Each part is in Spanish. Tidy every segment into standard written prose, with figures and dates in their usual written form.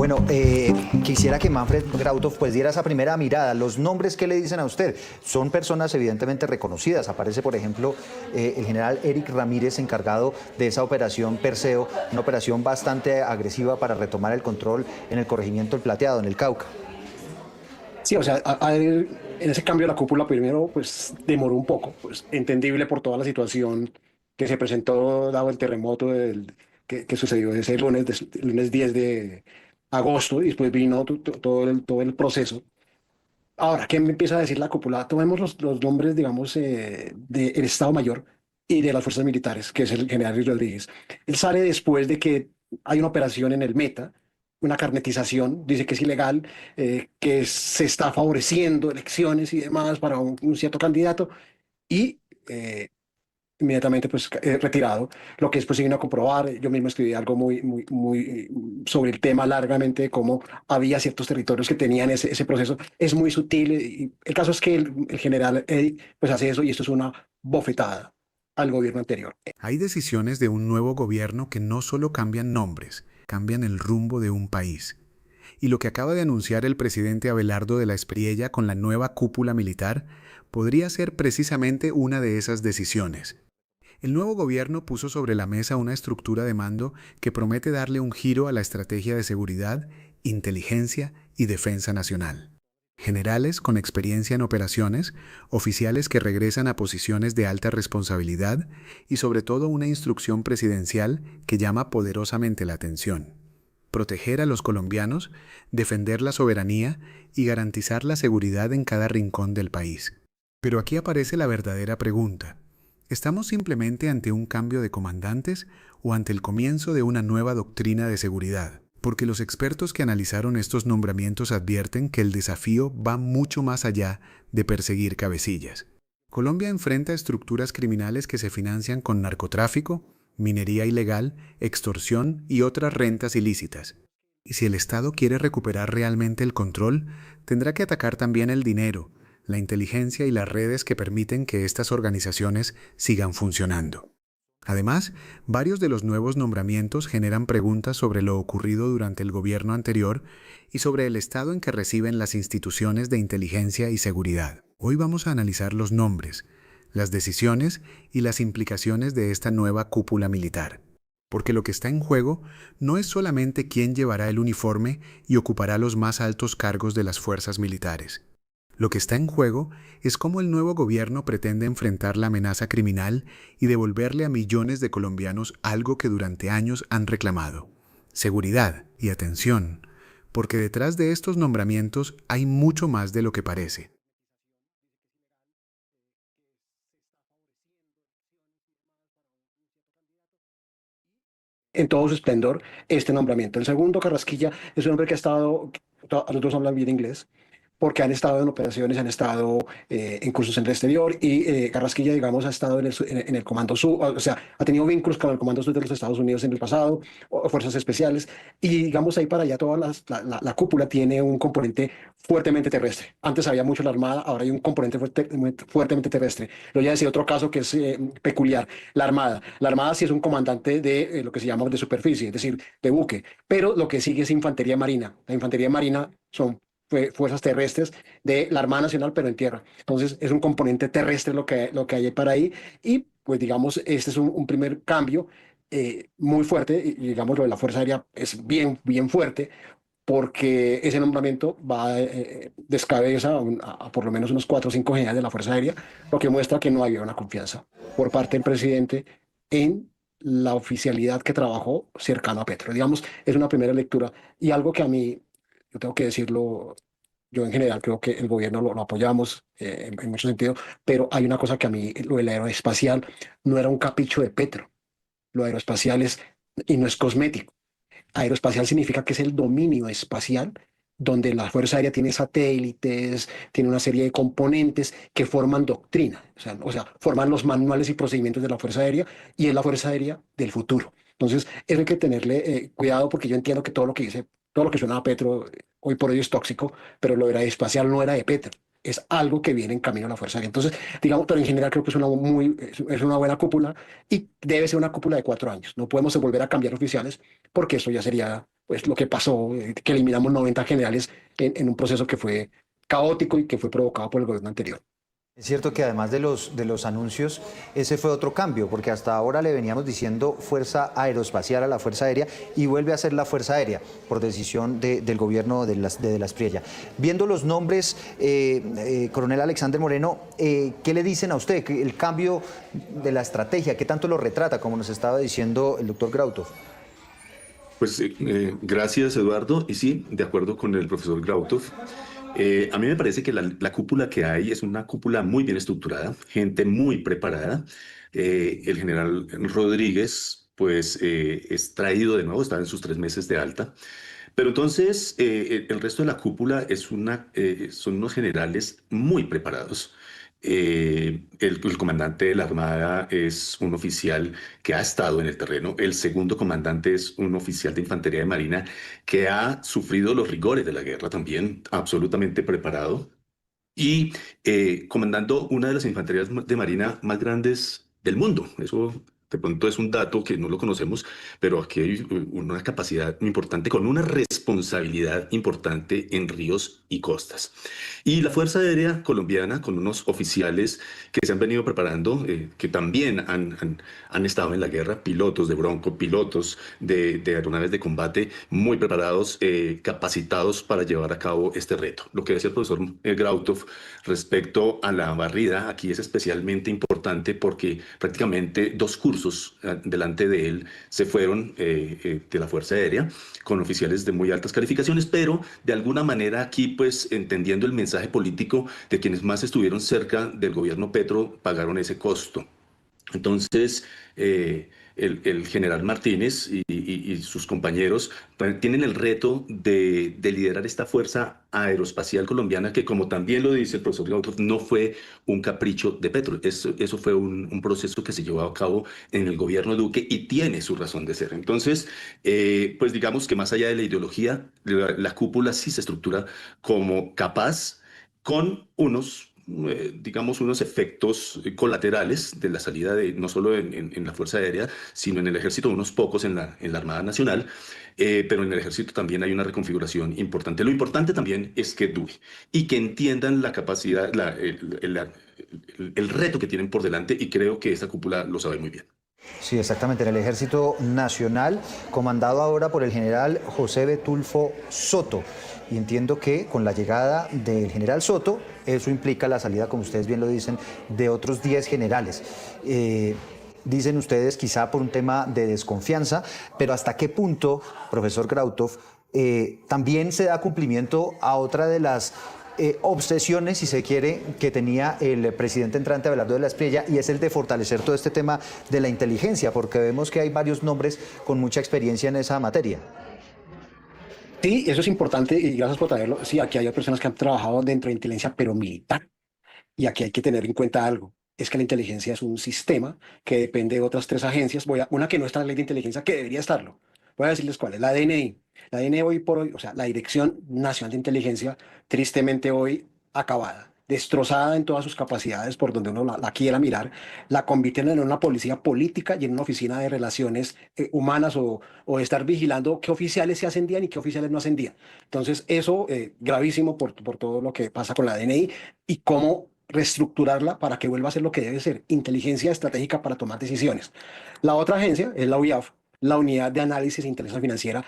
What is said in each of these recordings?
Bueno, quisiera que Manfred Grauthoff pues diera esa primera mirada. Los nombres que le dicen a usted son personas evidentemente reconocidas. Aparece, por ejemplo, el general Eric Ramírez, encargado de esa operación Perseo, una operación bastante agresiva para retomar el control en el corregimiento El Plateado, en el Cauca. Sí, o sea, en ese cambio de la cúpula primero, pues demoró un poco, pues entendible por toda la situación que se presentó dado el terremoto que sucedió ese lunes, lunes 10 de agosto, y después vino todo el proceso. Ahora, ¿qué me empieza a decir la cúpula? Tomemos los nombres, digamos, del Estado Mayor y de las fuerzas militares, que es el general Luis Rodríguez. Él sale después de que hay una operación en el Meta, una carnetización, dice que es ilegal, que se está favoreciendo elecciones y demás para un cierto candidato y inmediatamente pues retirado. Lo que después se vino a comprobar, yo mismo escribí algo muy sobre el tema largamente, de cómo había ciertos territorios que tenían ese proceso. Es muy sutil y el caso es que el general Eddy pues hace eso y esto es una bofetada al gobierno anterior. Hay decisiones de un nuevo gobierno que no solo cambian nombres, cambian el rumbo de un país. Y lo que acaba de anunciar el presidente Abelardo de la Espriella con la nueva cúpula militar podría ser precisamente una de esas decisiones. El nuevo gobierno puso sobre la mesa una estructura de mando que promete darle un giro a la estrategia de seguridad, inteligencia y defensa nacional. Generales con experiencia en operaciones, oficiales que regresan a posiciones de alta responsabilidad y sobre todo una instrucción presidencial que llama poderosamente la atención: proteger a los colombianos, defender la soberanía y garantizar la seguridad en cada rincón del país. Pero aquí aparece la verdadera pregunta: ¿estamos simplemente ante un cambio de comandantes o ante el comienzo de una nueva doctrina de seguridad? Porque los expertos que analizaron estos nombramientos advierten que el desafío va mucho más allá de perseguir cabecillas. Colombia enfrenta estructuras criminales que se financian con narcotráfico, minería ilegal, extorsión y otras rentas ilícitas. Y si el Estado quiere recuperar realmente el control, tendrá que atacar también el dinero, la inteligencia y las redes que permiten que estas organizaciones sigan funcionando. Además, varios de los nuevos nombramientos generan preguntas sobre lo ocurrido durante el gobierno anterior y sobre el estado en que reciben las instituciones de inteligencia y seguridad. Hoy vamos a analizar los nombres, las decisiones y las implicaciones de esta nueva cúpula militar. Porque lo que está en juego no es solamente quién llevará el uniforme y ocupará los más altos cargos de las fuerzas militares. Lo que está en juego es cómo el nuevo gobierno pretende enfrentar la amenaza criminal y devolverle a millones de colombianos algo que durante años han reclamado: seguridad y atención, porque detrás de estos nombramientos hay mucho más de lo que parece. En todo su esplendor este nombramiento. El segundo, Carrasquilla, es un hombre que ha estado, los dos hablan bien inglés, porque han estado en operaciones, han estado en cursos en el exterior y Carrasquilla, digamos, ha estado en el Comando Sur, o sea, ha tenido vínculos con el Comando Sur de los Estados Unidos en el pasado, o Fuerzas Especiales, y digamos ahí para allá toda la cúpula tiene un componente fuertemente terrestre. Antes había mucho la Armada, ahora hay un componente fuertemente terrestre. Lo voy a decir otro caso que es peculiar, la Armada. La Armada sí es un comandante de lo que se llama de superficie, es decir, de buque, pero lo que sigue es infantería marina. La infantería marina son fuerzas terrestres de la Armada Nacional, pero en tierra. Entonces, es un componente terrestre lo que hay para ahí. Y, pues, digamos, este es un primer cambio muy fuerte. Y, digamos, lo de la Fuerza Aérea es bien fuerte, porque ese nombramiento va descabeza a por lo menos unos 4 o 5 generales de la Fuerza Aérea, lo que muestra que no había una confianza por parte del presidente en la oficialidad que trabajó cercano a Petro. Digamos, es una primera lectura y algo que a mí, yo tengo que decirlo, yo en general creo que el gobierno lo apoyamos en muchos sentidos, pero hay una cosa que a mí, lo del aeroespacial, no era un capricho de Petro. Lo aeroespacial es, y no es cosmético. Aeroespacial significa que es el dominio espacial donde la Fuerza Aérea tiene satélites, tiene una serie de componentes que forman doctrina, o sea, forman los manuales y procedimientos de la Fuerza Aérea y es la Fuerza Aérea del futuro. Entonces, eso hay que tenerle cuidado porque yo entiendo que todo lo que dice, todo lo que suena a Petro hoy por hoy es tóxico, pero lo era espacial no era de Petro. Es algo que viene en camino a la Fuerza Aérea. Entonces, digamos, pero en general creo que es una buena cúpula y debe ser una cúpula de 4 años. No podemos volver a cambiar oficiales porque eso ya sería pues lo que pasó, que eliminamos 90 generales en un proceso que fue caótico y que fue provocado por el gobierno anterior. Es cierto que además de los anuncios, ese fue otro cambio, porque hasta ahora le veníamos diciendo Fuerza Aeroespacial a la Fuerza Aérea y vuelve a ser la Fuerza Aérea por decisión del gobierno de la Espriella. Viendo los nombres, coronel Alexander Moreno, ¿qué le dicen a usted? El cambio de la estrategia, ¿qué tanto lo retrata, como nos estaba diciendo el doctor Grautov? Pues gracias, Eduardo. Y sí, de acuerdo con el profesor Grautov. A mí me parece que la cúpula que hay es una cúpula muy bien estructurada, gente muy preparada. El general Rodríguez, pues, es traído de nuevo, está en sus 3 meses de alta. Pero entonces, el resto de la cúpula son unos generales muy preparados. El comandante de la Armada es un oficial que ha estado en el terreno. El segundo comandante es un oficial de Infantería de Marina que ha sufrido los rigores de la guerra también, absolutamente preparado. Y comandando una de las infanterías de Marina más grandes del mundo. Eso de pronto es un dato que no lo conocemos, pero aquí hay una capacidad importante con una responsabilidad importante en ríos y costas. Y la Fuerza Aérea Colombiana, con unos oficiales que se han venido preparando, que también han estado en la guerra, pilotos de Bronco, pilotos de aeronaves de combate, muy preparados, capacitados para llevar a cabo este reto. Lo que decía el profesor Grautov respecto a la barrida, aquí es especialmente importante porque prácticamente 2 cursos delante de él se fueron de la Fuerza Aérea con oficiales de muy altas calificaciones, pero de alguna manera aquí, pues, entendiendo el mensaje político de quienes más estuvieron cerca del gobierno Petro, pagaron ese costo. Entonces, el general Martínez y sus compañeros pues, tienen el reto de liderar esta fuerza aeroespacial colombiana que, como también lo dice el profesor Gautov, no fue un capricho de Petro. Eso fue un proceso que se llevó a cabo en el gobierno Duque y tiene su razón de ser. Entonces, pues digamos que más allá de la ideología, la cúpula sí se estructura como capaz con digamos, unos efectos colaterales de la salida de no solo en la Fuerza Aérea, sino en el Ejército, unos pocos en la Armada Nacional, pero en el Ejército también hay una reconfiguración importante. Lo importante también es que dure y que entiendan la capacidad, el reto que tienen por delante y creo que esta cúpula lo sabe muy bien. Sí, exactamente, en el Ejército Nacional, comandado ahora por el general José Betulfo Soto. Y entiendo que con la llegada del general Soto, eso implica la salida, como ustedes bien lo dicen, de otros 10 generales. Dicen ustedes quizá por un tema de desconfianza, pero ¿hasta qué punto, profesor Grautov, también se da cumplimiento a otra de las obsesiones, si se quiere, que tenía el presidente entrante Abelardo de la Espriella, y es el de fortalecer todo este tema de la inteligencia, porque vemos que hay varios nombres con mucha experiencia en esa materia? Sí, eso es importante y gracias por traerlo. Sí, aquí hay personas que han trabajado dentro de inteligencia, pero militar. Y aquí hay que tener en cuenta algo. Es que la inteligencia es un sistema que depende de otras 3 agencias. Una que no está en la ley de inteligencia, que debería estarlo. Voy a decirles cuál es. La DNI. La DNI hoy por hoy, o sea, la Dirección Nacional de Inteligencia, tristemente hoy acabada, destrozada en todas sus capacidades por donde uno la quiera mirar, la convierten en una policía política y en una oficina de relaciones humanas o de estar vigilando qué oficiales se ascendían y qué oficiales no ascendían. Entonces, eso gravísimo por todo lo que pasa con la DNI y cómo reestructurarla para que vuelva a ser lo que debe ser, inteligencia estratégica para tomar decisiones. La otra agencia es la UIAF, la Unidad de Análisis e Inteligencia Financiera.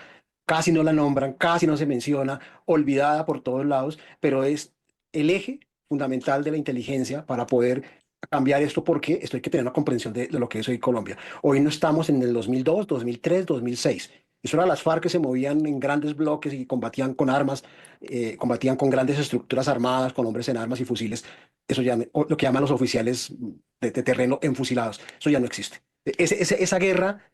Casi no la nombran, casi no se menciona, olvidada por todos lados, pero es el eje fundamental de la inteligencia para poder cambiar esto, porque esto hay que tener una comprensión de lo que es hoy Colombia. Hoy no estamos en el 2002, 2003, 2006. Eso eran las FARC que se movían en grandes bloques y combatían con armas, combatían con grandes estructuras armadas, con hombres en armas y fusiles. Eso ya, lo que llaman los oficiales de terreno enfusilados. Eso ya no existe. Esa guerra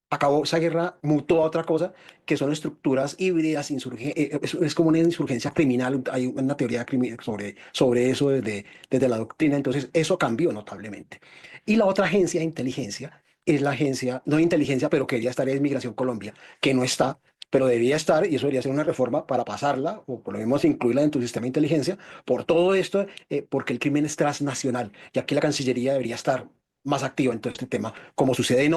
acabó, esa guerra mutó a otra cosa, que son estructuras híbridas, es como una insurgencia criminal, hay una teoría sobre eso desde la doctrina, entonces eso cambió notablemente. Y la otra agencia de inteligencia es la agencia, no de inteligencia, pero que debería estar, es Migración Colombia, que no está, pero debería estar, y eso debería ser una reforma para pasarla, o por lo menos incluirla en tu sistema de inteligencia, por todo esto, porque el crimen es transnacional, y aquí la Cancillería debería estar más activa en todo este tema, como sucede en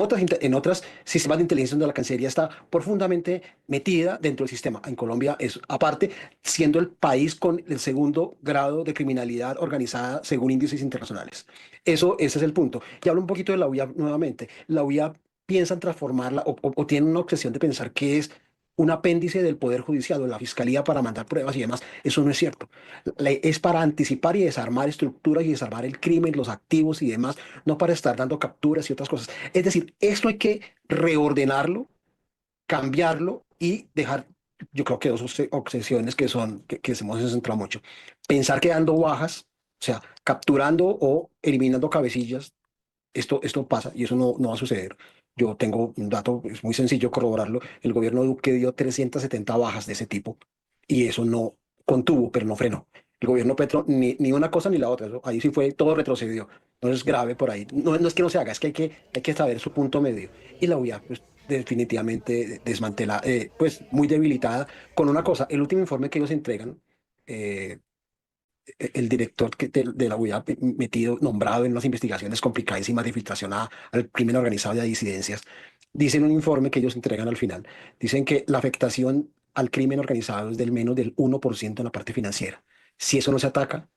otras sistemas de inteligencia donde la Cancillería está profundamente metida dentro del sistema. En Colombia es aparte, siendo el país con el segundo grado de criminalidad organizada según índices internacionales. Ese es el punto. Y hablo un poquito de la UIA nuevamente. La UIA piensa en transformarla o tiene una obsesión de pensar que es un apéndice del Poder Judicial o de la Fiscalía para mandar pruebas y demás. Eso no es cierto. Es para anticipar y desarmar estructuras y desarmar el crimen, los activos y demás, no para estar dando capturas y otras cosas. Es decir, esto hay que reordenarlo, cambiarlo y dejar, yo creo que dos obsesiones que se hemos centrado mucho. Pensar que dando bajas, o sea, capturando o eliminando cabecillas, esto pasa y eso no va a suceder. Yo tengo un dato, es muy sencillo corroborarlo. El gobierno de Duque dio 370 bajas de ese tipo y eso no contuvo, pero no frenó. El gobierno Petro ni una cosa ni la otra. Ahí sí fue, todo retrocedió. No es grave por ahí. No es que no se haga, es que hay que saber su punto medio. Y la UIA, pues, definitivamente desmantela, pues muy debilitada con una cosa. El último informe que ellos entregan, eh, el director de la UIA metido, nombrado en unas investigaciones complicadísimas de filtración al crimen organizado y a disidencias, dicen un informe que ellos entregan al final, dicen que la afectación al crimen organizado es del menos del 1% en la parte financiera. Si eso no se ataca,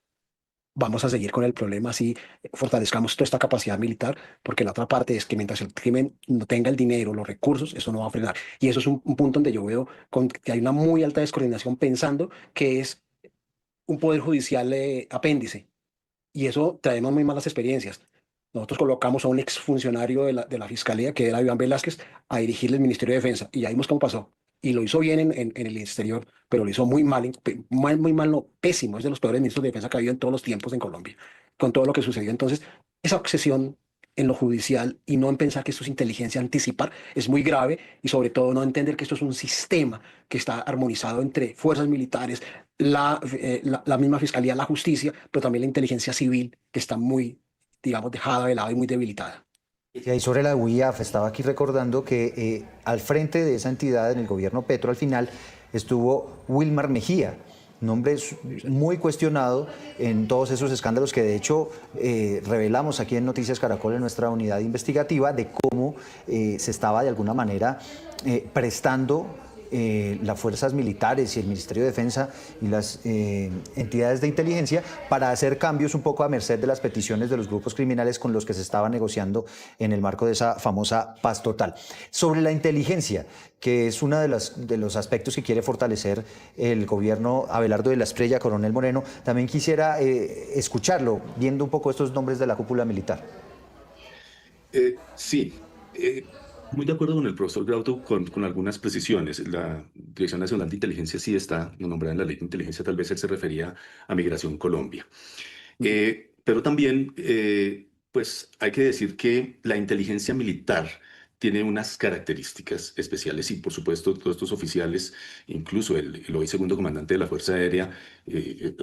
vamos a seguir con el problema así, fortalezcamos toda esta capacidad militar, porque la otra parte es que mientras el crimen no tenga el dinero, los recursos, eso no va a frenar. Y eso es un punto donde yo veo que hay una muy alta descoordinación pensando que es un poder judicial apéndice. Y eso traemos muy malas experiencias. Nosotros colocamos a un exfuncionario de la Fiscalía, que era Iván Velázquez, a dirigir el Ministerio de Defensa. Y ya vimos cómo pasó. Y lo hizo bien en el exterior, pero lo hizo muy mal, muy mal, no, pésimo. Es de los peores ministros de Defensa que ha habido en todos los tiempos en Colombia, con todo lo que sucedió. Entonces, esa obsesión en lo judicial y no en pensar que esto es inteligencia, anticipar, es muy grave y sobre todo no entender que esto es un sistema que está armonizado entre fuerzas militares, la misma fiscalía, la justicia, pero también la inteligencia civil, que está muy, digamos, dejada de lado y muy debilitada. Y ahí sobre la UIAF, estaba aquí recordando que al frente de esa entidad en el gobierno Petro al final estuvo Wilmar Mejía, nombre muy cuestionado en todos esos escándalos que de hecho revelamos aquí en Noticias Caracol en nuestra unidad investigativa de cómo se estaba de alguna manera prestando las fuerzas militares y el Ministerio de Defensa y las entidades de inteligencia para hacer cambios un poco a merced de las peticiones de los grupos criminales con los que se estaba negociando en el marco de esa famosa paz total. Sobre la inteligencia, que es uno de los aspectos que quiere fortalecer el gobierno Abelardo de la Espriella, Coronel Moreno, también quisiera escucharlo, viendo un poco estos nombres de la cúpula militar. Sí, muy de acuerdo con el profesor Grauto con algunas precisiones. La Dirección Nacional de Inteligencia sí está nombrada en la Ley de Inteligencia, tal vez él se refería a Migración Colombia. Pero también, pues hay que decir que la inteligencia militar tiene unas características especiales y, por supuesto, todos estos oficiales, incluso el hoy segundo comandante de la Fuerza Aérea,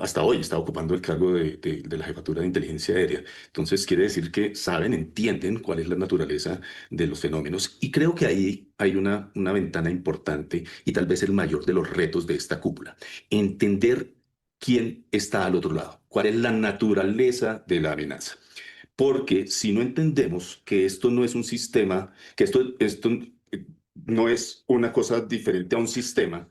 hasta hoy está ocupando el cargo de la jefatura de inteligencia aérea. Entonces, quiere decir que saben, entienden cuál es la naturaleza de los fenómenos y creo que ahí hay una ventana importante y tal vez el mayor de los retos de esta cúpula. Entender quién está al otro lado, cuál es la naturaleza de la amenaza. Porque si no entendemos que esto no es un sistema, que esto no es una cosa diferente a un sistema,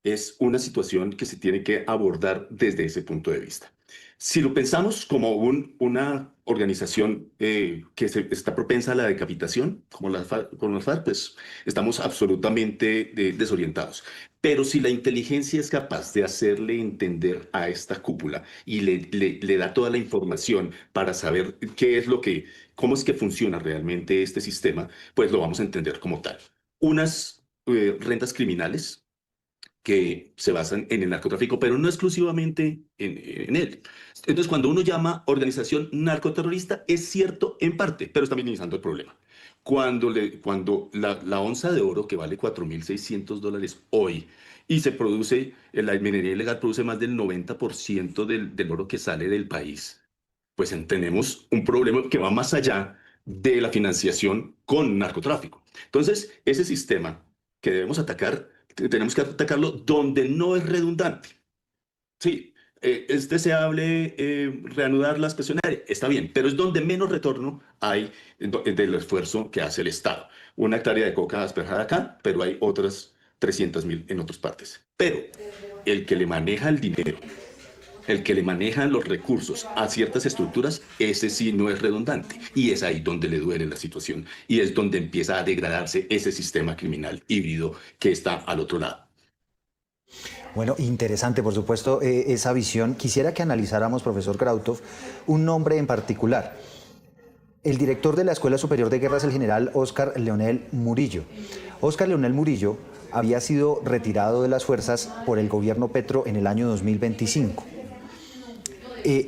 es una situación que se tiene que abordar desde ese punto de vista. Si lo pensamos como una organización que está propensa a la decapitación, como como las FARC, pues estamos absolutamente desorientados. Pero si la inteligencia es capaz de hacerle entender a esta cúpula y le da toda la información para saber cómo es que funciona realmente este sistema, pues lo vamos a entender como tal. Unas rentas criminales que se basan en el narcotráfico, pero no exclusivamente en él. Entonces, cuando uno llama organización narcoterrorista, es cierto en parte, pero está minimizando el problema. Cuando la onza de oro, que vale $4.600 hoy, y se produce, la minería ilegal produce más del 90% del oro que sale del país, pues tenemos un problema que va más allá de la financiación con narcotráfico. Entonces, ese sistema que debemos atacar, tenemos que atacarlo donde no es redundante. Sí, Es deseable reanudar las presiones aéreas, está bien, pero es donde menos retorno hay del esfuerzo que hace el Estado. Una hectárea de coca asperjada acá, pero hay otras 300.000 en otras partes. Pero el que le maneja el dinero, el que le maneja los recursos a ciertas estructuras, ese sí no es redundante. Y es ahí donde le duele la situación. Y es donde empieza a degradarse ese sistema criminal híbrido que está al otro lado. Bueno, interesante, por supuesto, esa visión. Quisiera que analizáramos, profesor Grautov, un nombre en particular. El director de la Escuela Superior de Guerra es el general Óscar Leonel Murillo. Óscar Leonel Murillo había sido retirado de las fuerzas por el gobierno Petro en el año 2025.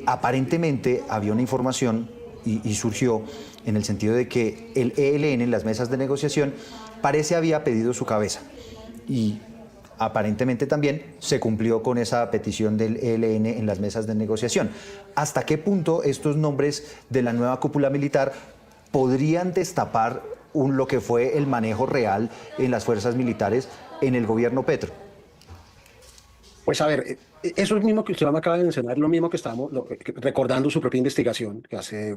Aparentemente había una información y surgió en el sentido de que el ELN en las mesas de negociación parece había pedido su cabeza y aparentemente también se cumplió con esa petición del ELN en las mesas de negociación. ¿Hasta qué punto estos nombres de la nueva cúpula militar podrían destapar lo que fue el manejo real en las fuerzas militares en el gobierno Petro? Pues a ver, eso es mismo que usted me acaba de mencionar, lo mismo que estábamos recordando su propia investigación que hace,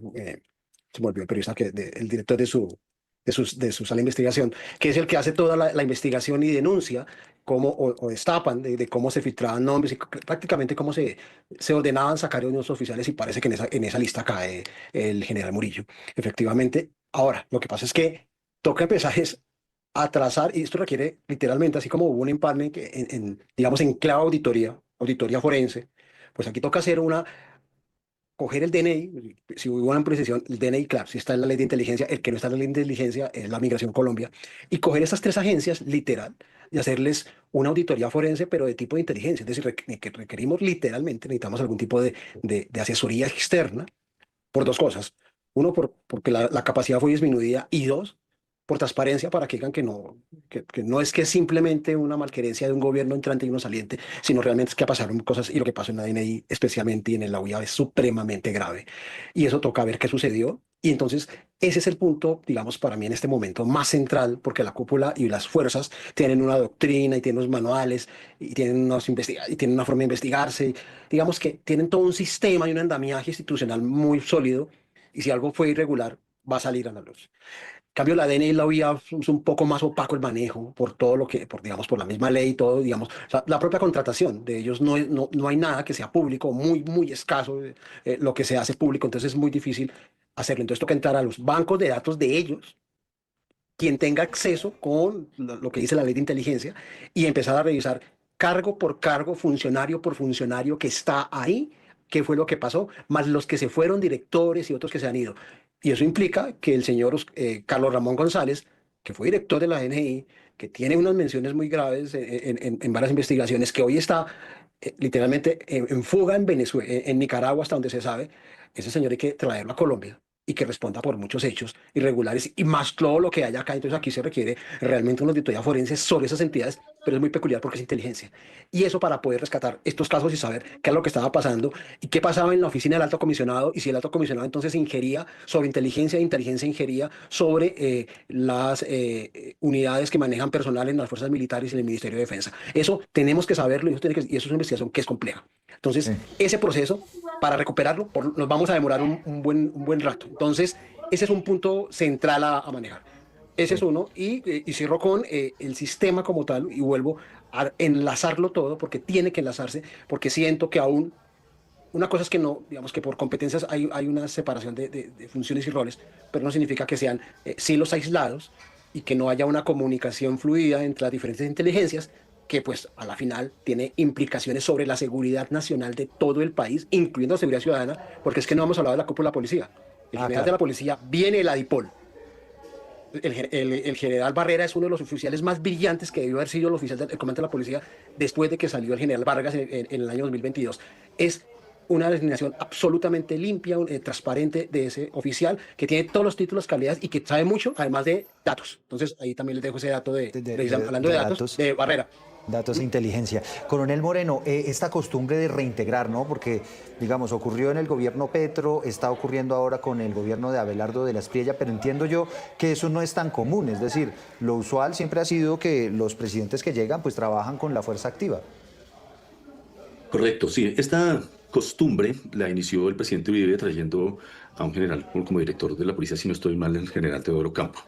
se me olvidó el periodista, el director de su sala de investigación, que es el que hace toda la investigación y denuncia cómo, o destapan de cómo se filtraban nombres y prácticamente cómo se ordenaban sacar unos oficiales y parece que en esa lista cae el general Murillo. Efectivamente, ahora, lo que pasa es que toca empezar a trazar, y esto requiere literalmente, así como hubo un empalme digamos, en clave auditoría forense, pues aquí toca hacer coger el DNI, si hubo una precisión, el DNI, claro, si está en la ley de inteligencia, el que no está en la ley de inteligencia es la Migración Colombia, y coger esas tres agencias, literal, y hacerles una auditoría forense, pero de tipo de inteligencia, es decir, que requerimos literalmente, necesitamos algún tipo de asesoría externa, por dos cosas. Uno, porque la capacidad fue disminuida, y dos, por transparencia para que digan que no es que es simplemente una malquerencia de un gobierno entrante y uno saliente, sino realmente es que pasaron cosas y lo que pasó en la DNI especialmente y en la UIA es supremamente grave. Y eso toca ver qué sucedió. Y entonces ese es el punto, digamos, para mí en este momento más central, porque la cúpula y las fuerzas tienen una doctrina y tienen unos manuales y tienen, y tienen una forma de investigarse. Digamos que tienen todo un sistema y un andamiaje institucional muy sólido y si algo fue irregular, va a salir a la luz. En cambio, la DNI y la OIA es un poco más opaco el manejo por todo lo que, digamos, por la misma ley y todo, digamos, o sea, la propia contratación de ellos no hay nada que sea público, muy escaso lo que se hace público, entonces es muy difícil hacerlo. Entonces toca entrar a los bancos de datos de ellos, quien tenga acceso con lo que dice la ley de inteligencia y empezar a revisar cargo por cargo, funcionario por funcionario que está ahí, qué fue lo que pasó, más los que se fueron, directores y otros que se han ido. Y eso implica que el señor Carlos Ramón González, que fue director de la DNI, que tiene unas menciones muy graves en varias investigaciones, que hoy está literalmente en fuga en Venezuela, en Nicaragua, hasta donde se sabe, ese señor hay que traerlo a Colombia y que responda por muchos hechos irregulares y más todo lo que haya acá. Entonces aquí se requiere realmente una auditoría forense sobre esas entidades, pero es muy peculiar porque es inteligencia. Y eso para poder rescatar estos casos y saber qué es lo que estaba pasando y qué pasaba en la oficina del alto comisionado y si el alto comisionado entonces ingería sobre inteligencia e inteligencia ingería sobre las unidades que manejan personal en las fuerzas militares y en el Ministerio de Defensa. Eso tenemos que saberlo y y eso es una investigación que es compleja. Entonces, ese proceso, para recuperarlo, nos vamos a demorar un buen rato. Entonces, ese es un punto central a manejar. Ese es uno. Y cierro con el sistema como tal y vuelvo a enlazarlo todo, porque tiene que enlazarse, porque siento que aún, una cosa es que no, digamos que por competencias hay una separación de funciones y roles, pero no significa que sean silos aislados y que no haya una comunicación fluida entre las diferentes inteligencias, que pues a la final tiene implicaciones sobre la seguridad nacional de todo el país, incluyendo la seguridad ciudadana, porque es que no hemos hablado de la cúpula de la policía. El general claro. de la policía viene el ADIPOL. El general Barrera es uno de los oficiales más brillantes que debió haber sido el oficial del comandante de la policía después de que salió el general Vargas en el año 2022. Es una designación absolutamente limpia, transparente de ese oficial que tiene todos los títulos, calidades y que sabe mucho, además de datos. Entonces ahí también les dejo ese dato hablando de datos, de Barrera. Datos e inteligencia. Coronel Moreno, esta costumbre de reintegrar, ¿no? Porque, digamos, ocurrió en el gobierno Petro, está ocurriendo ahora con el gobierno de Abelardo de la Espriella, pero entiendo yo que eso no es tan común. Es decir, lo usual siempre ha sido que los presidentes que llegan pues trabajan con la fuerza activa. Correcto, sí. Esta costumbre la inició el presidente Uribe trayendo a un general como director de la policía, si no estoy mal, el general Teodoro Campo.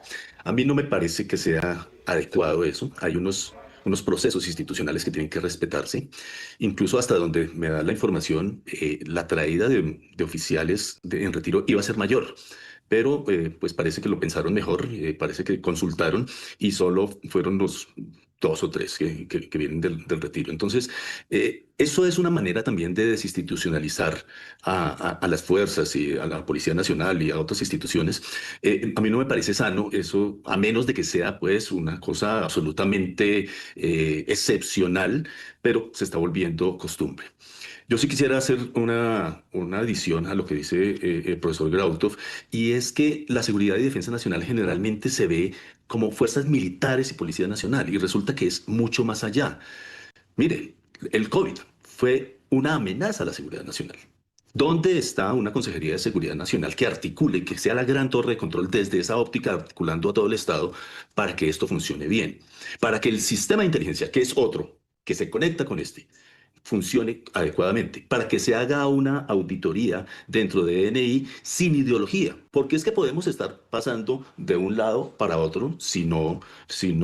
A mí no me parece que sea adecuado eso. Hay unos procesos institucionales que tienen que respetarse. Incluso hasta donde me da la información, la traída de oficiales en retiro iba a ser mayor. Pero pues parece que lo pensaron mejor, parece que consultaron y solo fueron los dos o tres que vienen del retiro. Entonces, eso es una manera también de desinstitucionalizar a las fuerzas y a la Policía Nacional y a otras instituciones. A mí no me parece sano eso, a menos de que sea pues una cosa absolutamente excepcional, pero se está volviendo costumbre. Yo sí quisiera hacer una adición a lo que dice el profesor Grautov, y es que la seguridad y defensa nacional generalmente se ve como fuerzas militares y policía nacional, y resulta que es mucho más allá. Mire, el COVID fue una amenaza a la seguridad nacional. ¿Dónde está una Consejería de Seguridad Nacional que articule, que sea la gran torre de control desde esa óptica, articulando a todo el Estado para que esto funcione bien? Para que el sistema de inteligencia, que es otro, que se conecta con este, funcione adecuadamente, para que se haga una auditoría dentro de DNI sin ideología, porque es que podemos estar pasando de un lado para otro si no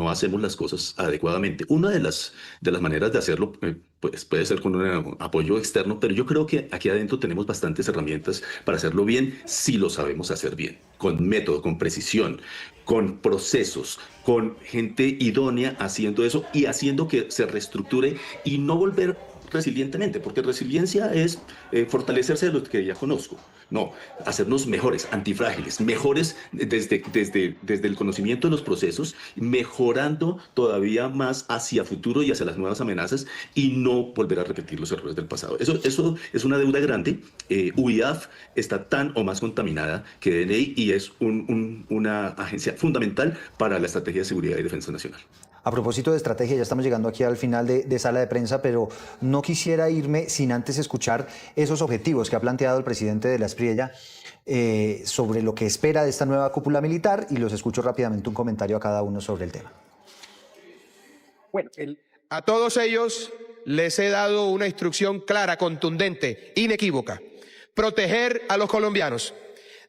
hacemos las cosas adecuadamente. Una de las maneras de hacerlo pues puede ser con un apoyo externo, pero yo creo que aquí adentro tenemos bastantes herramientas para hacerlo bien si lo sabemos hacer bien, con método, con precisión, con procesos, con gente idónea haciendo eso y haciendo que se reestructure y no volver resilientemente, porque resiliencia es fortalecerse de lo que ya conozco. No, hacernos mejores, antifrágiles, mejores desde el conocimiento de los procesos, mejorando todavía más hacia futuro y hacia las nuevas amenazas y no volver a repetir los errores del pasado. Eso es una deuda grande. UIAF está tan o más contaminada que DNI y es una agencia fundamental para la estrategia de seguridad y defensa nacional. A propósito de estrategia, ya estamos llegando aquí al final de sala de prensa, pero no quisiera irme sin antes escuchar esos objetivos que ha planteado el presidente de la Espriella sobre lo que espera de esta nueva cúpula militar, y los escucho rápidamente un comentario a cada uno sobre el tema. Bueno, a todos ellos les he dado una instrucción clara, contundente, inequívoca: proteger a los colombianos,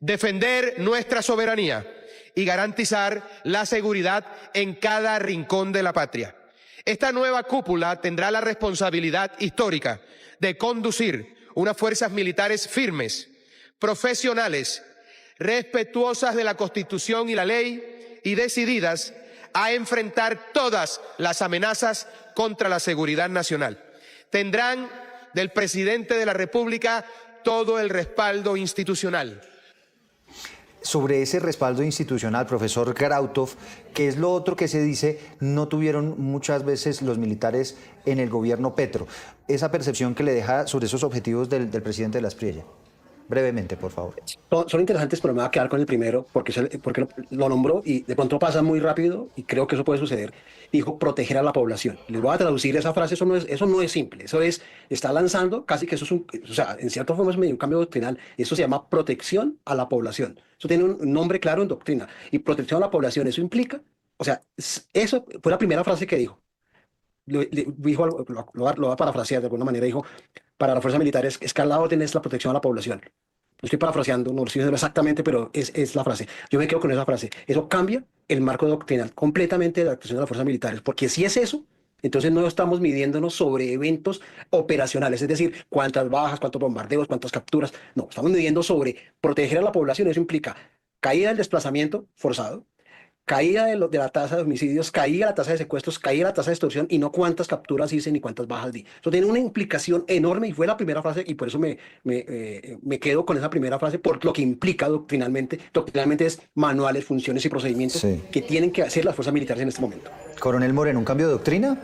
defender nuestra soberanía y garantizar la seguridad en cada rincón de la patria. Esta nueva cúpula tendrá la responsabilidad histórica de conducir unas fuerzas militares firmes, profesionales, respetuosas de la Constitución y la ley y decididas a enfrentar todas las amenazas contra la seguridad nacional. Tendrán del presidente de la República todo el respaldo institucional. Sobre ese respaldo institucional, profesor Grautov, ¿qué es lo otro que se dice no tuvieron muchas veces los militares en el gobierno Petro? Esa percepción que le deja sobre esos objetivos del presidente de la Espriella. Brevemente, por favor. Son interesantes, pero me voy a quedar con el primero porque lo nombró y de pronto pasa muy rápido y creo que eso puede suceder. Dijo proteger a la población. Les voy a traducir esa frase, eso no es simple. Está lanzando, casi que eso es o sea, en cierta forma es medio un cambio doctrinal. Eso se llama protección a la población. Eso tiene un nombre claro en doctrina. Y protección a la población, eso implica, o sea, eso fue la primera frase que dijo. Dijo, lo va a parafrasear de alguna manera, dijo: para las fuerzas militares, escala orden es la protección a la población. Lo estoy parafraseando, no lo estoy diciendo exactamente, pero es la frase. Yo me quedo con esa frase. Eso cambia el marco doctrinal completamente de la actuación de las fuerzas militares, porque si es eso, entonces no estamos midiéndonos sobre eventos operacionales, es decir, cuántas bajas, cuántos bombardeos, cuántas capturas. No, estamos midiendo sobre proteger a la población. Eso implica caída del desplazamiento forzado, caída de la tasa de homicidios, caída la tasa de secuestros, caída la tasa de extorsión, y no cuántas capturas hice ni cuántas bajas di. Eso tiene una implicación enorme y fue la primera frase, y por eso me quedo con esa primera frase, por lo que implica doctrinalmente. Doctrinalmente es manuales, funciones y procedimientos que tienen que hacer las fuerzas militares en este momento. Coronel Moreno, ¿un cambio de doctrina?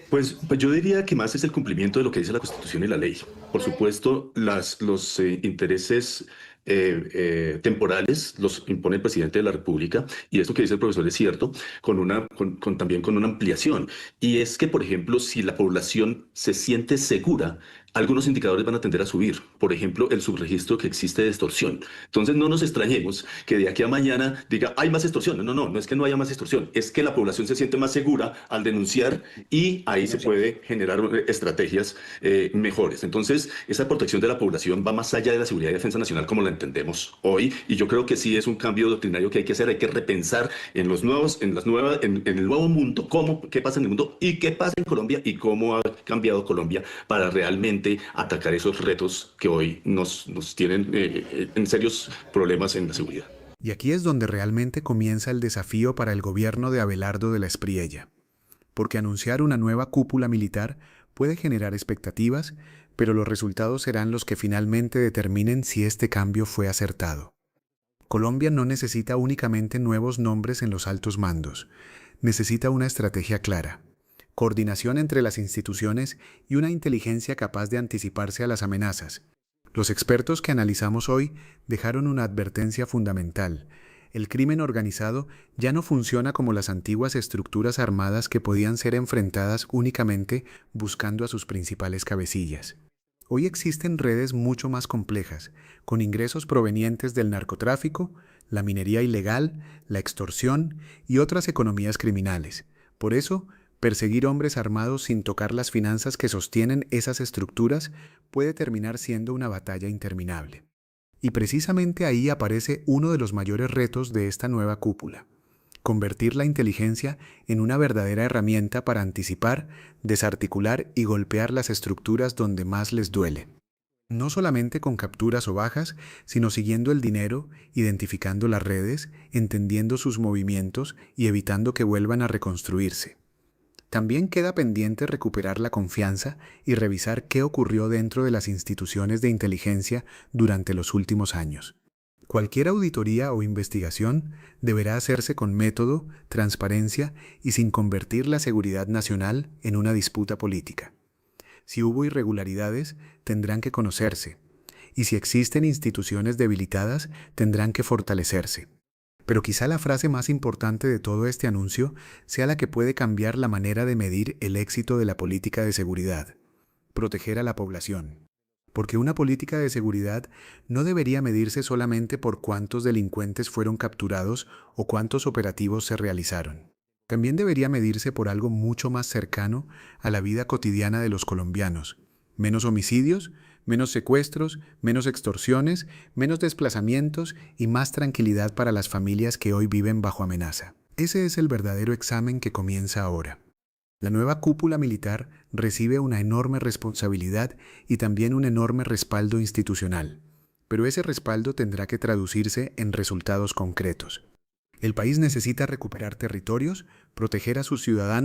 Pues yo diría que más es el cumplimiento de lo que dice la Constitución y la ley. Por supuesto, los intereses temporales los impone el presidente de la República, y esto que dice el profesor es cierto, también con una ampliación. Y es que, por ejemplo, si la población se siente segura algunos indicadores van a tender a subir. Por ejemplo, el subregistro que existe de extorsión. Entonces, no nos extrañemos que de aquí a mañana diga, hay más extorsión. No, no, no, no es que no haya más extorsión, es que la población se siente más segura al denunciar y ahí se puede generar estrategias mejores. Entonces, esa protección de la población va más allá de la seguridad y defensa nacional como la entendemos hoy, y yo creo que sí es un cambio doctrinario que hay que hacer, hay que repensar en el nuevo mundo, qué pasa en el mundo y qué pasa en Colombia y cómo ha cambiado Colombia para realmente atacar esos retos que hoy nos tienen en serios problemas en la seguridad. Y aquí es donde realmente comienza el desafío para el gobierno de Abelardo de la Espriella, porque anunciar una nueva cúpula militar puede generar expectativas, pero los resultados serán los que finalmente determinen si este cambio fue acertado. Colombia no necesita únicamente nuevos nombres en los altos mandos, necesita una estrategia clara, coordinación entre las instituciones y una inteligencia capaz de anticiparse a las amenazas. Los expertos que analizamos hoy dejaron una advertencia fundamental. El crimen organizado ya no funciona como las antiguas estructuras armadas que podían ser enfrentadas únicamente buscando a sus principales cabecillas. Hoy existen redes mucho más complejas, con ingresos provenientes del narcotráfico, la minería ilegal, la extorsión y otras economías criminales. Por eso, perseguir hombres armados sin tocar las finanzas que sostienen esas estructuras puede terminar siendo una batalla interminable. Y precisamente ahí aparece uno de los mayores retos de esta nueva cúpula: convertir la inteligencia en una verdadera herramienta para anticipar, desarticular y golpear las estructuras donde más les duele. No solamente con capturas o bajas, sino siguiendo el dinero, identificando las redes, entendiendo sus movimientos y evitando que vuelvan a reconstruirse. También queda pendiente recuperar la confianza y revisar qué ocurrió dentro de las instituciones de inteligencia durante los últimos años. Cualquier auditoría o investigación deberá hacerse con método, transparencia y sin convertir la seguridad nacional en una disputa política. Si hubo irregularidades, tendrán que conocerse, y si existen instituciones debilitadas, tendrán que fortalecerse. Pero quizá la frase más importante de todo este anuncio sea la que puede cambiar la manera de medir el éxito de la política de seguridad: proteger a la población. Porque una política de seguridad no debería medirse solamente por cuántos delincuentes fueron capturados o cuántos operativos se realizaron. También debería medirse por algo mucho más cercano a la vida cotidiana de los colombianos: menos homicidios, menos secuestros, menos extorsiones, menos desplazamientos y más tranquilidad para las familias que hoy viven bajo amenaza. Ese es el verdadero examen que comienza ahora. La nueva cúpula militar recibe una enorme responsabilidad y también un enorme respaldo institucional, pero ese respaldo tendrá que traducirse en resultados concretos. El país necesita recuperar territorios, proteger a sus ciudadanos